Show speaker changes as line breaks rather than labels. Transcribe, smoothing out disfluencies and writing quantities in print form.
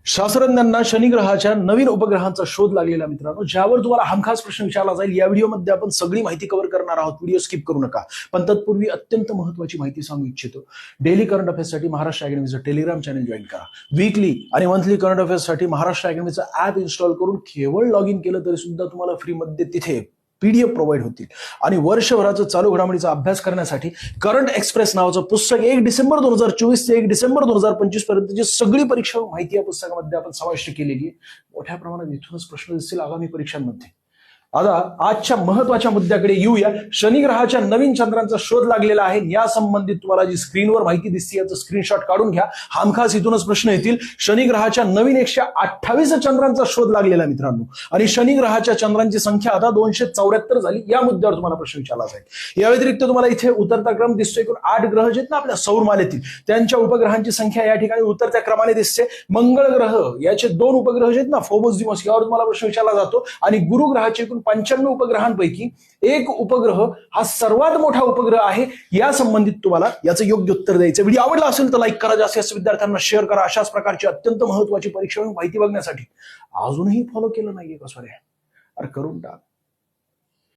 शास्त्रज्ञांना शनी ग्रहाच्या नवीन उपग्रहांचा शोध लागलेला मित्रांनो, ज्यावर तुम्हाला हमखास प्रश्न विचारला जाईल. या व्हिडिओमध्ये आपण सगळी माहिती कव्हर करणार आहोत. व्हिडिओ स्किप करू नका. पण तत्पूर्वी अत्यंत महत्त्वाची माहिती सांगू इच्छितो. डेली करंट अफेअर्ससाठी महाराष्ट्र अकॅडमीचं टेलिग्राम चॅनल जॉईन करा. वीकली आणि मंथली करंट अफेअर्ससाठी महाराष्ट्र अकॅडमीचं ऍप इन्स्टॉल करून केवळ लॉग इन केलं तरी सुद्धा तुम्हाला फ्रीमध्ये तिथे PDF प्रोव्हाइड होतील. आणि वर्षभराचं चालू घडामोडीचा अभ्यास करण्यासाठी करंट एक्सप्रेस नावाचं पुस्तक 1 डिसेंबर 2024 ते 1 डिसेंबर 2025 पर्यंतची सगळी परीक्षा माहिती या पुस्तकामध्ये आपण समाविष्ट केलेली आहे. मोठ्या प्रमाणात इथूनच प्रश्न दिसतील आगामी परीक्षांमध्ये. आता आजच्या महत्वाच्या मुद्द्याकडे येऊया. शनी ग्रहाच्या नवीन चंद्रांचा शोध लागलेला आहे. या संबंधित तुम्हाला जी स्क्रीनवर माहिती दिसते याचं स्क्रीनशॉट काढून घ्या. हमखास इथूनच प्रश्न येतील. शनी ग्रहाच्या नवीन 128 चंद्रांचा शोध लागलेला मित्रांनो. आणि शनी ग्रहाच्या चंद्रांची संख्या आता 274 झाली. या मुद्द्यावर तुम्हाला प्रश्न विचारला जाईल. या व्यतिरिक्त तुम्हाला इथे उतरता क्रम दिसतोय. एकूण 8 ग्रह जे आहेत ना आपल्या सौरमालेतील, त्यांच्या उपग्रहांची संख्या या ठिकाणी उतरत्या क्रमाने दिसते. मंगळ ग्रह याचे 2 उपग्रह जे आहेत ना, फोबोस दिमोस, यावर तुम्हाला प्रश्न विचारला जातो. आणि गुरु ग्रहाचे 95 उपग्रहांपैकी एक उपग्रह हा सर्वात मोठा उपग्रह आहे. या संबंधित तुम्हाला याचं योग्य उत्तर द्यायचं. व्हिडिओ आवडला असेल तर लाईक करा, जास्तीत जास्त विद्यार्थ्यांना शेअर करा. अशाच प्रकारची अत्यंत महत्त्वाची परीक्षा माहिती बघण्यासाठी अजूनही फॉलो केलं नाहीये का? सॉरी, अरे करून टाक.